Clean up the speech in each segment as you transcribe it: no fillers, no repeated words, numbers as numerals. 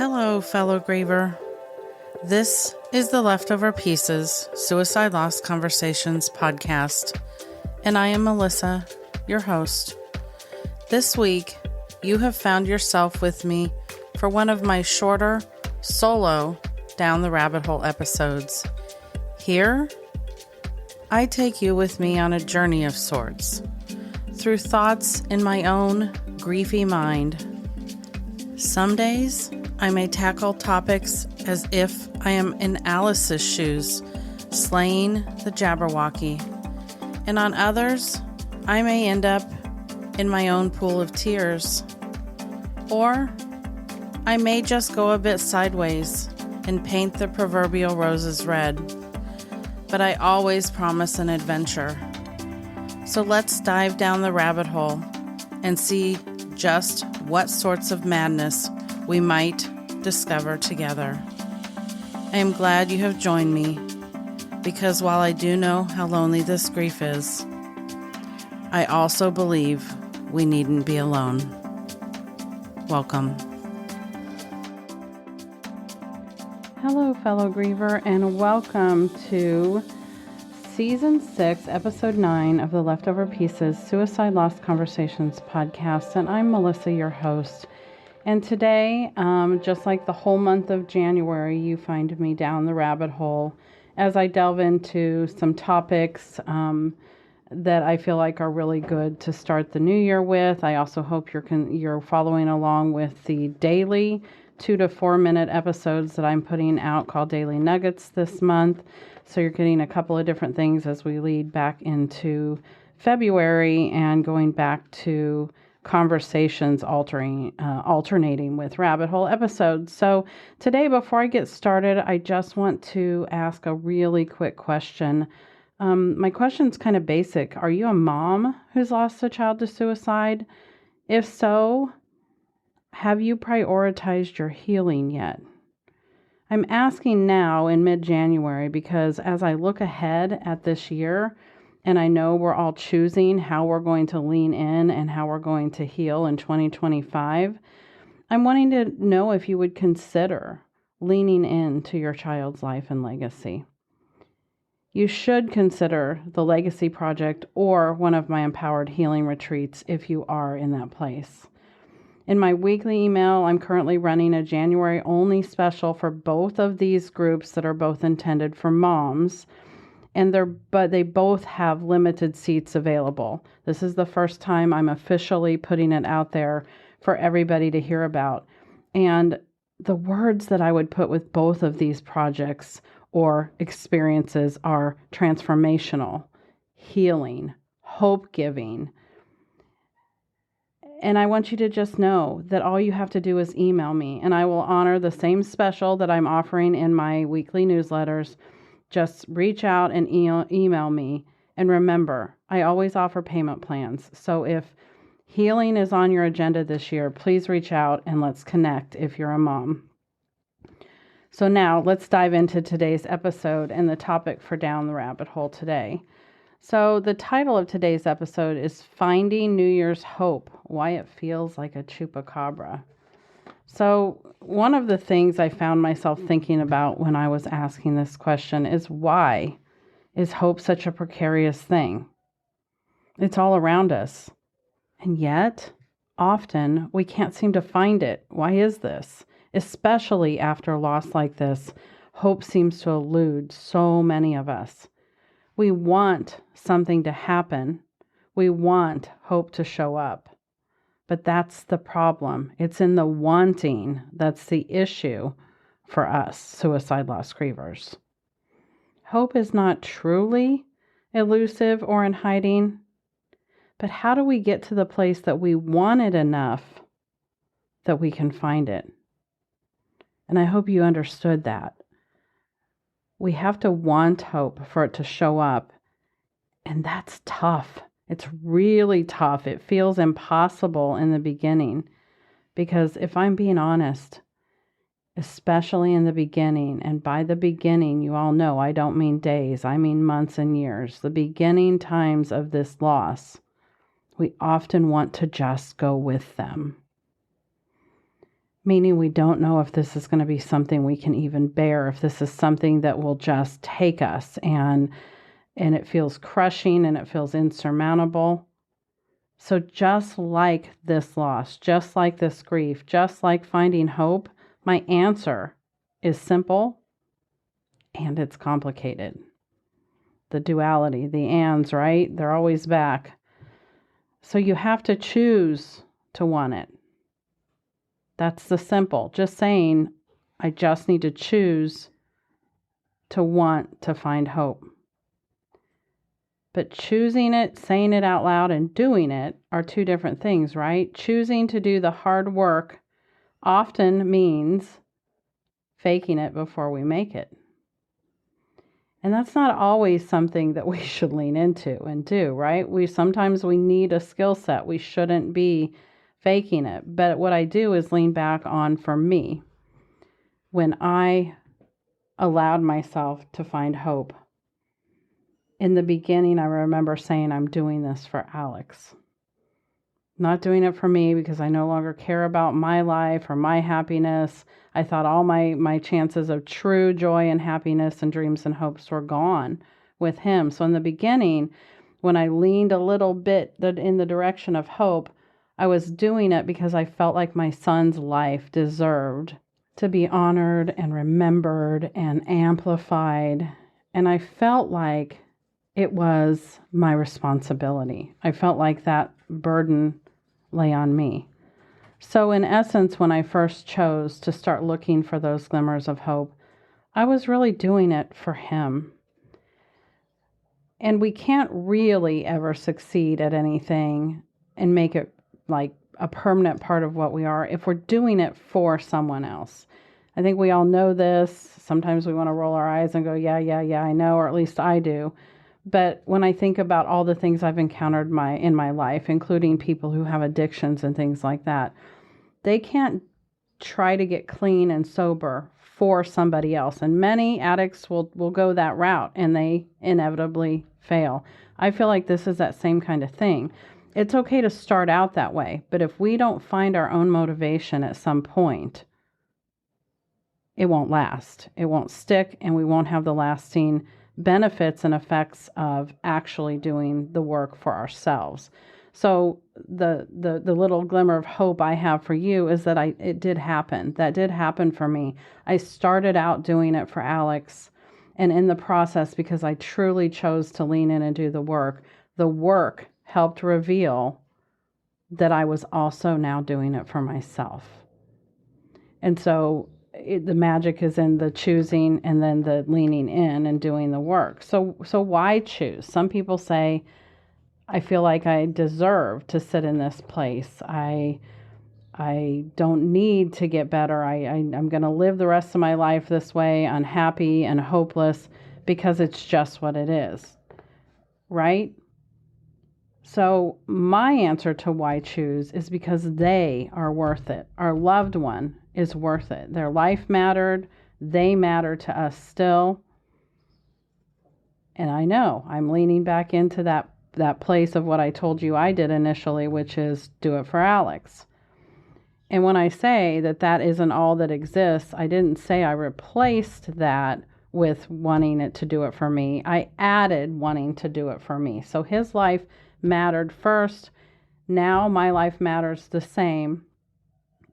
Hello, fellow griever. This is the Leftover Pieces Suicide Loss Conversations podcast, and I am Melissa, your host. This week, you have found yourself with me for one of my shorter, solo, down the rabbit hole episodes. Here, I take you with me on a journey of sorts, through thoughts in my own griefy mind. Some days, I may tackle topics as if I am in Alice's shoes, slaying the Jabberwocky. And on others, I may end up in my own pool of tears. Or I may just go a bit sideways and paint the proverbial roses red. But I always promise an adventure. So let's dive down the rabbit hole and see just what sorts of madness we might discover together. I am glad you have joined me, because while I do know how lonely this grief is, I also believe we needn't be alone. Welcome. Hello, fellow griever, and welcome to Season 6, Episode 9 of the Leftover Pieces Suicide Loss Conversations podcast, and I'm Melissa, your host. And today, just like the whole month of January, you find me down the rabbit hole as I delve into some topics that I feel like are really good to start the new year with. I also hope you're following along with the daily 2 to 4 minute episodes that I'm putting out called Daily Nuggets this month. So you're getting a couple of different things as we lead back into February and going back to conversations alternating with rabbit hole episodes. So today, before I get started, I just want to ask a really quick question. My question's kind of basic. Are you a mom who's lost a child to suicide? If so, have you prioritized your healing yet? I'm asking now in mid-January because as I look ahead at this year, and I know we're all choosing how we're going to lean in and how we're going to heal in 2025, I'm wanting to know if you would consider leaning into your child's life and legacy. You should consider the Legacy Project or one of my Empowered Healing Retreats if you are in that place. In my weekly email, I'm currently running a January-only special for both of these groups that are both intended for moms, but they both have limited seats available. This is the first time I'm officially putting it out there for everybody to hear about. And the words that I would put with both of these projects or experiences are transformational, healing, hope-giving. And I want you to just know that all you have to do is email me, and I will honor the same special that I'm offering in my weekly newsletters. Just reach out and email me. And remember, I always offer payment plans. So if healing is on your agenda this year, please reach out and let's connect if you're a mom. So now let's dive into today's episode and the topic for Down the Rabbit Hole today. So the title of today's episode is Finding New Year's Hope, Why It Feels Like a Chupacabra. So one of the things I found myself thinking about when I was asking this question is, why is hope such a precarious thing? It's all around us. And yet, often we can't seem to find it. Why is this? Especially after loss like this, hope seems to elude so many of us. We want something to happen. We want hope to show up. But that's the problem. It's in the wanting that's the issue for us, suicide loss grievers. Hope is not truly elusive or in hiding, but how do we get to the place that we want it enough that we can find it? And I hope you understood that. We have to want hope for it to show up, and that's tough. It's really tough. It feels impossible in the beginning because if I'm being honest, especially in the beginning, and by the beginning, you all know I don't mean days, I mean months and years, the beginning times of this loss, we often want to just go with them. meaning we don't know if this is going to be something we can even bear, if this is something that will just take us and it feels crushing and it feels insurmountable. So just like this loss, just like this grief, just like finding hope, my answer is simple and it's complicated. The duality, the ands, right? They're always back. So you have to choose to want it. That's the simple. Just saying, I just need to choose to want to find hope. But choosing it, saying it out loud, and doing it are two different things, right? Choosing to do the hard work often means faking it before we make it. And that's not always something that we should lean into and do, right? Sometimes we need a skill set. We shouldn't be faking it. But what I do is lean back on, for me, when I allowed myself to find hope. In the beginning, I remember saying, I'm doing this for Alex. Not doing it for me because I no longer care about my life or my happiness. I thought all my chances of true joy and happiness and dreams and hopes were gone with him. So in the beginning, when I leaned a little bit in the direction of hope, I was doing it because I felt like my son's life deserved to be honored and remembered and amplified. And I felt like it was my responsibility. I felt like that burden lay on me. So in essence, when I first chose to start looking for those glimmers of hope, I was really doing it for him. And we can't really ever succeed at anything and make it like a permanent part of what we are if we're doing it for someone else. I think we all know this. Sometimes we want to roll our eyes and go, yeah, I know, or at least I do. But when I think about all the things I've encountered in my life, including people who have addictions and things like that, they can't try to get clean and sober for somebody else. And many addicts will go that route and they inevitably fail. I feel like this is that same kind of thing. It's okay to start out that way, but if we don't find our own motivation at some point, it won't last. It won't stick, and we won't have the lasting benefits and effects of actually doing the work for ourselves. So the little glimmer of hope I have for you is that it did happen. That did happen for me. I started out doing it for Alex, and in the process, because I truly chose to lean in and do the work helped reveal that I was also now doing it for myself. And so the magic is in the choosing and then the leaning in and doing the work. So why choose? Some people say, I feel like I deserve to sit in this place. I don't need to get better. I'm going to live the rest of my life this way, unhappy and hopeless, because it's just what it is. Right? So my answer to why choose is because they are worth it. Our loved one is worth it. Their life mattered. They matter to us still. And I know I'm leaning back into that place of what I told you I did initially, which is do it for Alex. And when I say that isn't all that exists, I didn't say I replaced that with wanting it to do it for me. I added wanting to do it for me. So his life mattered first. Now my life matters the same.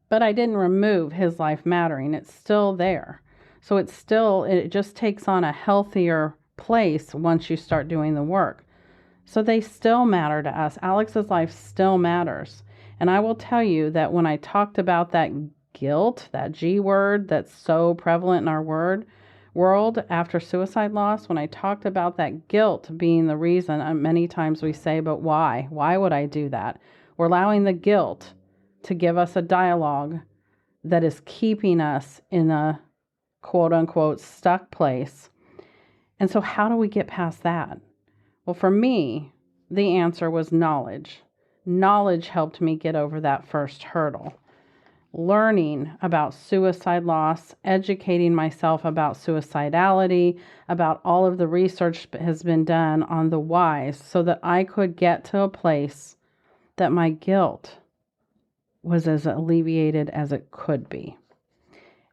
But I didn't remove his life mattering. It's still there. So it just takes on a healthier place once you start doing the work. So they still matter to us. Alex's life still matters. And I will tell you that when I talked about that guilt, that G word that's so prevalent in our world after suicide loss, when I talked about that guilt being the reason, many times we say, but why? Why would I do that? We're allowing the guilt to give us a dialogue that is keeping us in a quote unquote stuck place. And so how do we get past that? Well, for me, the answer was knowledge. Knowledge helped me get over that first hurdle. Learning about suicide loss, educating myself about suicidality, about all of the research that has been done on the whys, so that I could get to a place that my guilt was as alleviated as it could be.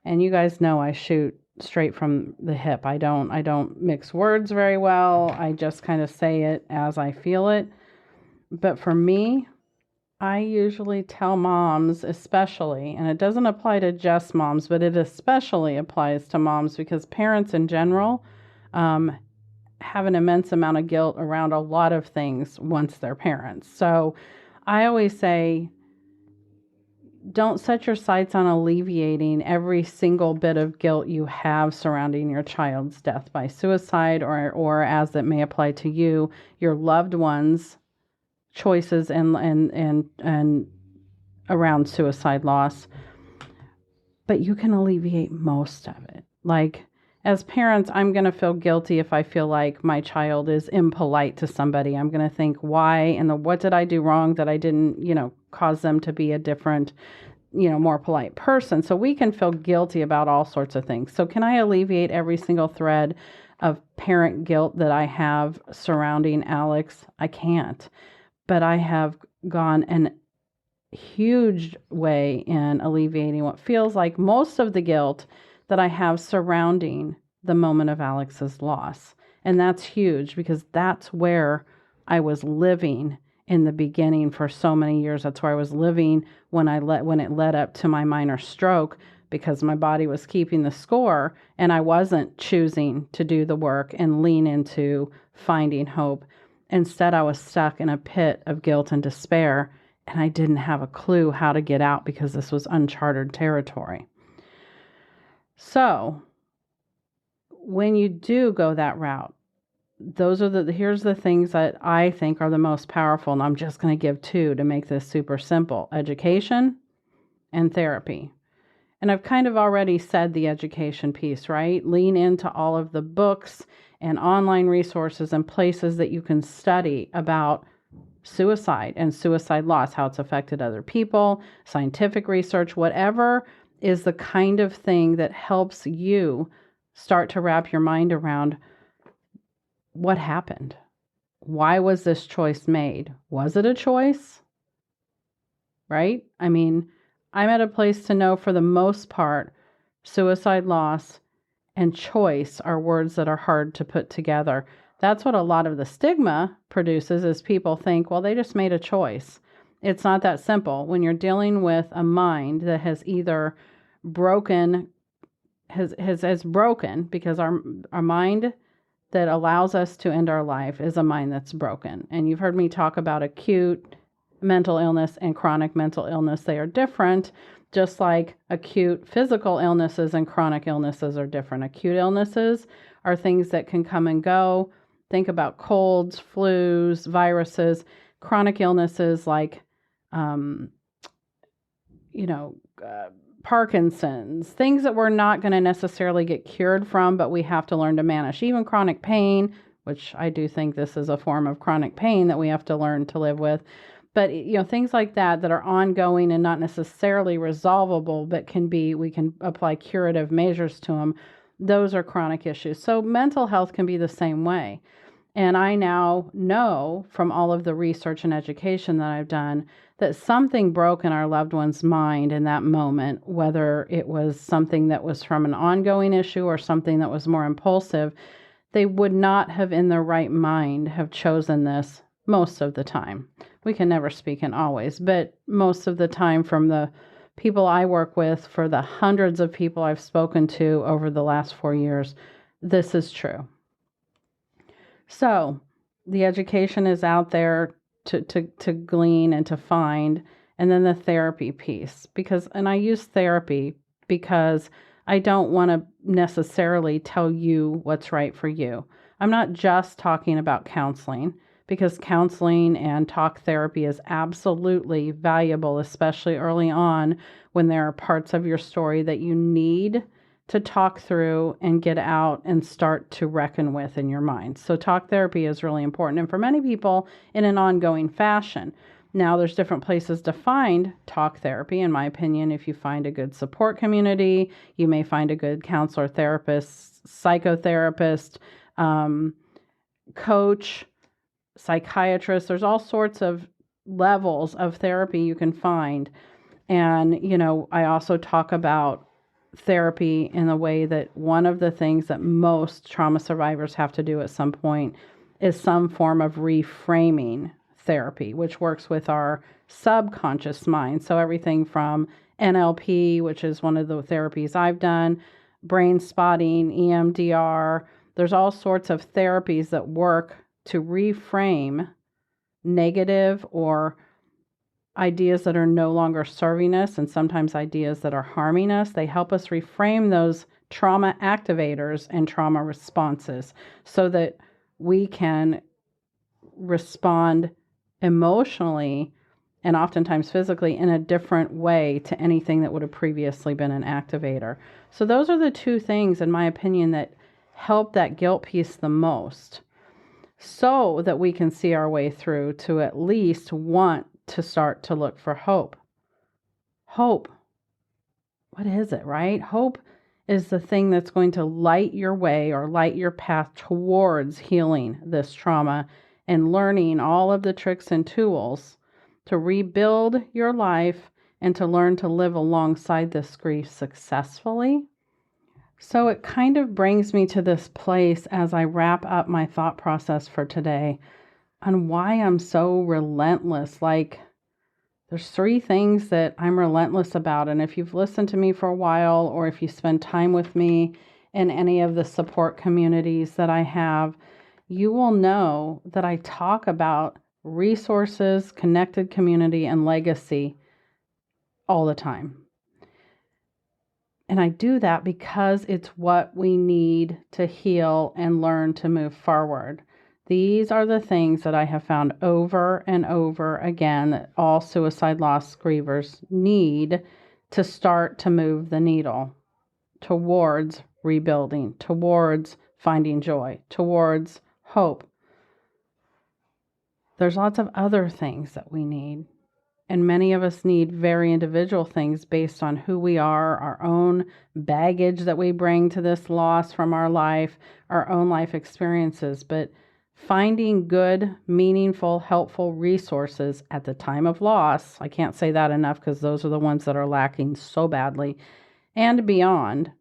And you guys know I shoot straight from the hip. I don't mix words very well. I just kind of say it as I feel it. But for me, I usually tell moms, especially, and it doesn't apply to just moms, but it especially applies to moms because parents in general have an immense amount of guilt around a lot of things once they're parents. So I always say, don't set your sights on alleviating every single bit of guilt you have surrounding your child's death by suicide or as it may apply to you, your loved ones' choices and around suicide loss. But you can alleviate most of it. Like, as parents, I'm going to feel guilty if I feel like my child is impolite to somebody. I'm going to think, why and what did I do wrong that I didn't, cause them to be a different, more polite person. So we can feel guilty about all sorts of things. So can I alleviate every single thread of parent guilt that I have surrounding Alex? I can't. But I have gone an huge way in alleviating what feels like most of the guilt that I have surrounding the moment of Alex's loss. And that's huge because that's where I was living in the beginning for so many years. That's where I was living when it led up to my minor stroke, because my body was keeping the score and I wasn't choosing to do the work and lean into finding hope. Instead, I was stuck in a pit of guilt and despair, and I didn't have a clue how to get out because this was uncharted territory. So when you do go that route, here's the things that I think are the most powerful, and I'm just going to give two to make this super simple: education and therapy. And I've kind of already said the education piece, right? Lean into all of the books and online resources and places that you can study about suicide and suicide loss, how it's affected other people, scientific research, whatever is the kind of thing that helps you start to wrap your mind around what happened. Why was this choice made? Was it a choice? Right? I mean, I'm at a place to know for the most part, suicide loss and choice are words that are hard to put together. That's what a lot of the stigma produces, is people think, well, they just made a choice. It's not that simple. When you're dealing with a mind that has either broken, has broken, because our mind that allows us to end our life is a mind that's broken. And you've heard me talk about acute mental illness and chronic mental illness. They are different, just like acute physical illnesses and chronic illnesses are different. Acute illnesses are things that can come and go. Think about colds, flus, viruses. Chronic illnesses like, Parkinson's, things that we're not going to necessarily get cured from, but we have to learn to manage. Even chronic pain, which I do think this is a form of chronic pain that we have to learn to live with. But, things like that are ongoing and not necessarily resolvable, but we can apply curative measures to them. Those are chronic issues. So mental health can be the same way. And I now know from all of the research and education that I've done that something broke in our loved one's mind in that moment, whether it was something that was from an ongoing issue or something that was more impulsive. They would not have in their right mind have chosen this most of the time. We can never speak in always, but most of the time, from the people I work with, for the hundreds of people I've spoken to over the last 4 years, this is true. So the education is out there to glean and to find, and then the therapy piece, and I use therapy because I don't want to necessarily tell you what's right for you. I'm not just talking about counseling, because counseling and talk therapy is absolutely valuable, especially early on when there are parts of your story that you need to talk through and get out and start to reckon with in your mind. So talk therapy is really important, and for many people in an ongoing fashion. Now, there's different places to find talk therapy. In my opinion, if you find a good support community, you may find a good counselor, therapist, psychotherapist, coach, psychiatrist. There's all sorts of levels of therapy you can find. And, I also talk about therapy in the way that one of the things that most trauma survivors have to do at some point is some form of reframing therapy, which works with our subconscious mind. So everything from NLP, which is one of the therapies I've done, brain spotting, EMDR. There's all sorts of therapies that work to reframe negative or ideas that are no longer serving us, and sometimes ideas that are harming us. They help us reframe those trauma activators and trauma responses so that we can respond emotionally and oftentimes physically in a different way to anything that would have previously been an activator. So those are the two things, in my opinion, that help that guilt piece the most, so that we can see our way through to at least want to start to look for hope. Hope. What is it, right? Hope is the thing that's going to light your way or light your path towards healing this trauma and learning all of the tricks and tools to rebuild your life and to learn to live alongside this grief successfully. So it kind of brings me to this place as I wrap up my thought process for today on why I'm so relentless. Like, there's 3 things that I'm relentless about. And if you've listened to me for a while, or if you spend time with me in any of the support communities that I have, you will know that I talk about resources, connected community, and legacy all the time. And I do that because it's what we need to heal and learn to move forward. These are the things that I have found over and over again that all suicide loss grievers need to start to move the needle towards rebuilding, towards finding joy, towards hope. There's lots of other things that we need. And many of us need very individual things based on who we are, our own baggage that we bring to this loss from our life, our own life experiences. But finding good, meaningful, helpful resources at the time of loss, I can't say that enough because those are the ones that are lacking so badly, and beyond,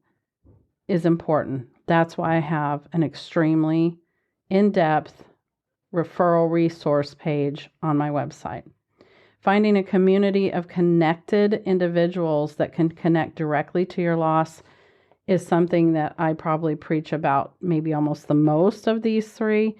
is important. That's why I have an extremely in-depth referral resource page on my website. Finding a community of connected individuals that can connect directly to your loss is something that I probably preach about maybe almost the most of these 3,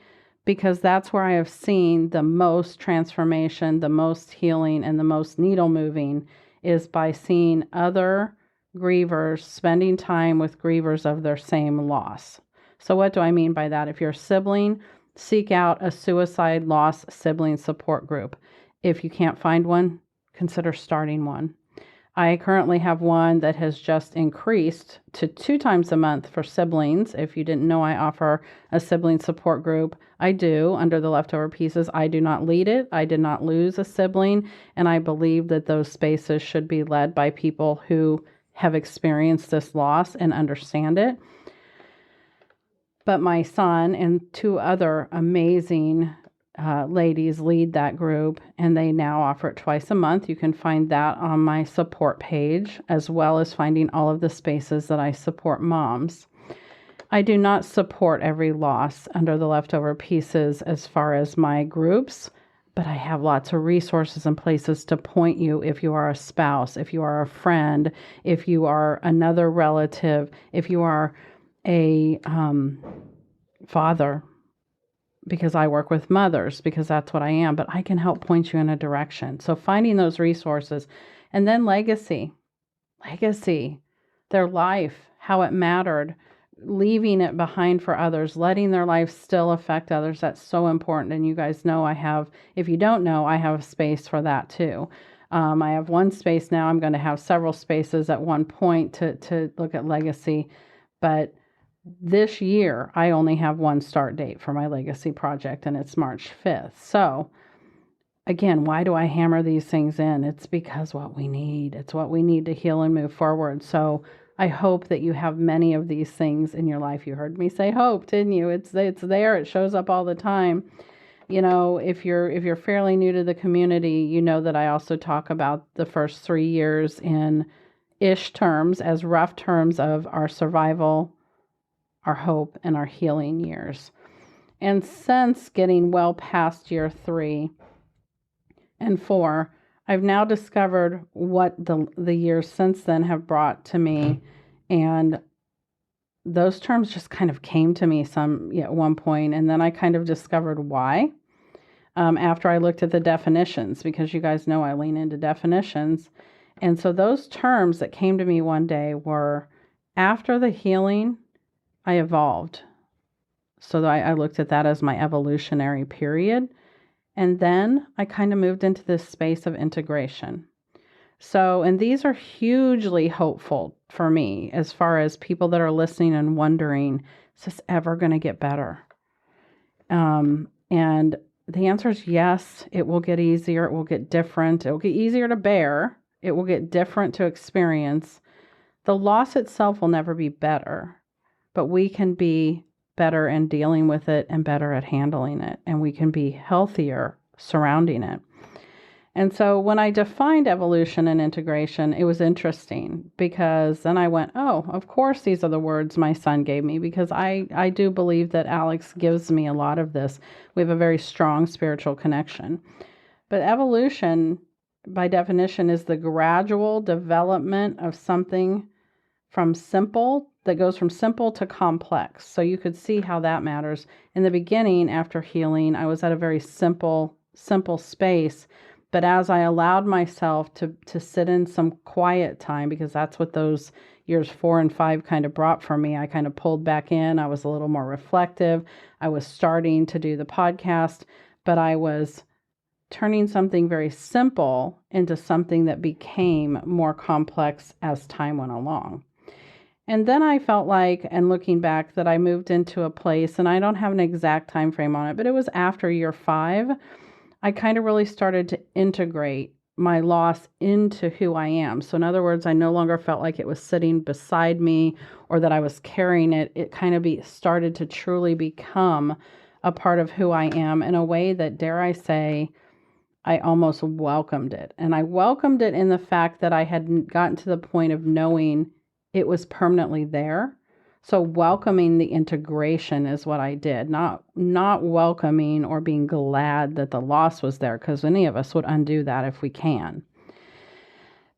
because that's where I have seen the most transformation, the most healing, and the most needle moving is by seeing other grievers, spending time with grievers of their same loss. So what do I mean by that? If you're a sibling, seek out a suicide loss sibling support group. If you can't find one, consider starting one. I currently have one that has just increased to 2 times a month for siblings. If you didn't know, I offer a sibling support group. I do, under the Leftover Pieces. I do not lead it. I did not lose a sibling, and I believe that those spaces should be led by people who have experienced this loss and understand it. But my son and 2 other amazing ladies lead that group, and they now offer it twice a month. You can find that on my support page, as well as finding all of the spaces that I support moms. I do not support every loss under the Leftover Pieces as far as my groups, but I have lots of resources and places to point you if you are a spouse, if you are a friend, if you are another relative, if you are a father, because I work with mothers, because that's what I am, but I can help point you in a direction. So finding those resources. And then legacy, their life, how it mattered, leaving it behind for others, letting their life still affect others. That's so important. And you guys know if you don't know, I have a space for that too. I have one space now. I'm going to have several spaces at one point to look at legacy. But this year, I only have one start date for my legacy project, and it's March 5th. So again, why do I hammer these things in? It's because what we need. It's what we need to heal and move forward. So I hope that you have many of these things in your life. You heard me say hope, didn't you? It's there. It shows up all the time. If you're fairly new to the community, you know that I also talk about the first 3 years in ish terms as rough terms of our survival, our hope, and our healing years. And since getting well past year 3 and 4, I've now discovered what the years since then have brought to me, and those terms just kind of came to me at one point, and then I kind of discovered why. After I looked at the definitions, because you guys know I lean into definitions. And so those terms that came to me one day were, after the healing, I evolved. So I looked at that as my evolutionary period. And then I kind of moved into this space of integration. So, and these are hugely hopeful for me as far as people that are listening and wondering, is this ever going to get better? And the answer is yes, it will get easier. It will get different. It will get easier to bear. It will get different to experience. The loss itself will never be better, but we can be better in dealing with it and better at handling it. And we can be healthier surrounding it. And so when I defined evolution and integration, it was interesting because then I went, oh, of course, these are the words my son gave me, because I do believe that Alex gives me a lot of this. We have a very strong spiritual connection. But evolution, by definition, is the gradual development of something that goes from simple to complex. So you could see how that matters. In the beginning, after healing, I was at a very simple space. But as I allowed myself to sit in some quiet time, because that's what those years 4 and 5 kind of brought for me, I kind of pulled back in. I was a little more reflective. I was starting to do the podcast, but I was turning something very simple into something that became more complex as time went along. And then I felt like, and looking back, that I moved into a place, and I don't have an exact time frame on it, but it was after year 5. I kind of really started to integrate my loss into who I am. So in other words, I no longer felt like it was sitting beside me or that I was carrying it. It kind of started to truly become a part of who I am in a way that, dare I say, I almost welcomed it. And I welcomed it in the fact that I had gotten to the point of knowing it was permanently there. So welcoming the integration is what I did, not welcoming or being glad that the loss was there, because any of us would undo that if we can.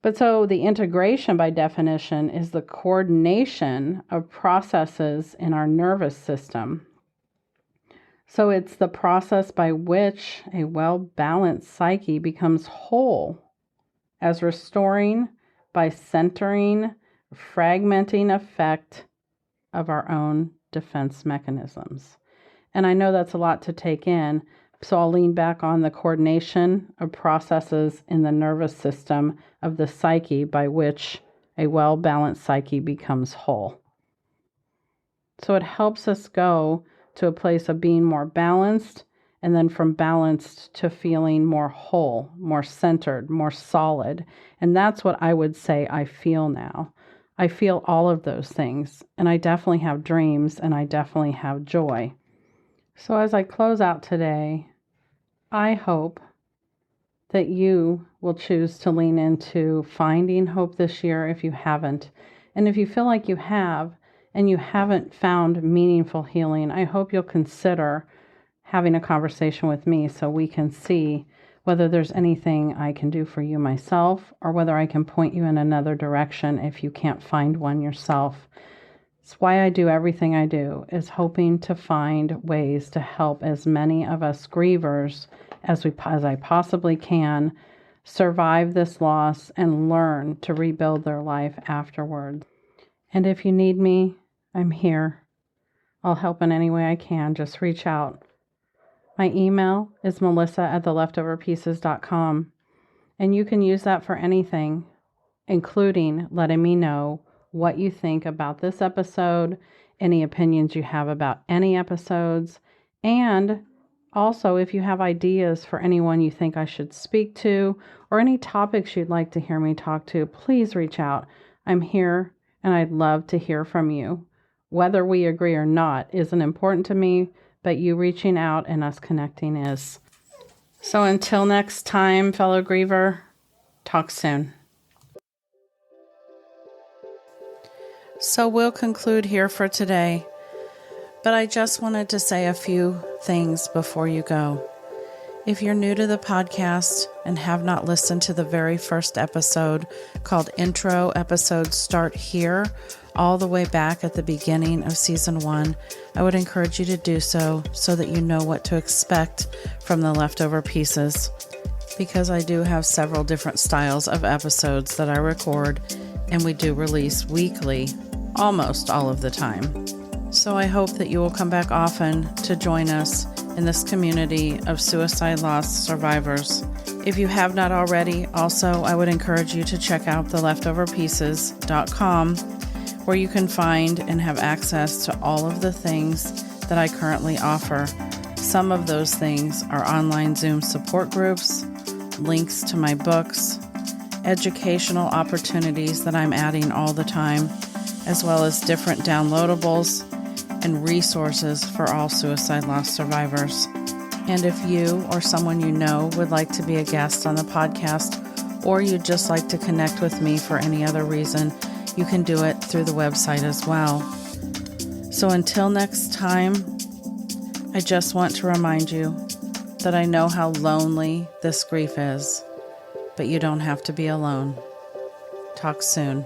But so the integration, by definition, is the coordination of processes in our nervous system. So it's the process by which a well-balanced psyche becomes whole, as restoring by centering, fragmenting effect of our own defense mechanisms. And I know that's a lot to take in, so I'll lean back on the coordination of processes in the nervous system of the psyche by which a well-balanced psyche becomes whole. So it helps us go to a place of being more balanced, and then from balanced to feeling more whole, more centered, more solid. And that's what I would say I feel now. I feel all of those things, and I definitely have dreams, and I definitely have joy. So as I close out today, I hope that you will choose to lean into finding hope this year if you haven't. And if you feel like you have, and you haven't found meaningful healing, I hope you'll consider having a conversation with me so we can see whether there's anything I can do for you myself, or whether I can point you in another direction if you can't find one yourself. It's why I do everything I do, is hoping to find ways to help as many of us grievers as I possibly can survive this loss and learn to rebuild their life afterwards. And if you need me, I'm here. I'll help in any way I can. Just reach out. My email is melissa@theleftoverpieces.com, and you can use that for anything, including letting me know what you think about this episode, any opinions you have about any episodes, and also if you have ideas for anyone you think I should speak to, or any topics you'd like to hear me talk to, please reach out. I'm here, and I'd love to hear from you. Whether we agree or not isn't important to me, but you reaching out and us connecting is. So until next time, fellow griever, talk soon. So we'll conclude here for today, but I just wanted to say a few things before you go. If you're new to the podcast and have not listened to the very first episode called Intro Episodes Start Here, all the way back at the beginning of Season 1, I would encourage you to do so that you know what to expect from the leftover pieces, because I do have several different styles of episodes that I record, and we do release weekly, almost all of the time. So I hope that you will come back often to join us in this community of suicide loss survivors. If you have not already, also, I would encourage you to check out theleftoverpieces.com, where you can find and have access to all of the things that I currently offer. Some of those things are online Zoom support groups, links to my books, educational opportunities that I'm adding all the time, as well as different downloadables and resources for all suicide loss survivors. And if you or someone you know would like to be a guest on the podcast, or you'd just like to connect with me for any other reason, you can do it through the website as well. So until next time, I just want to remind you that I know how lonely this grief is, but you don't have to be alone. Talk soon.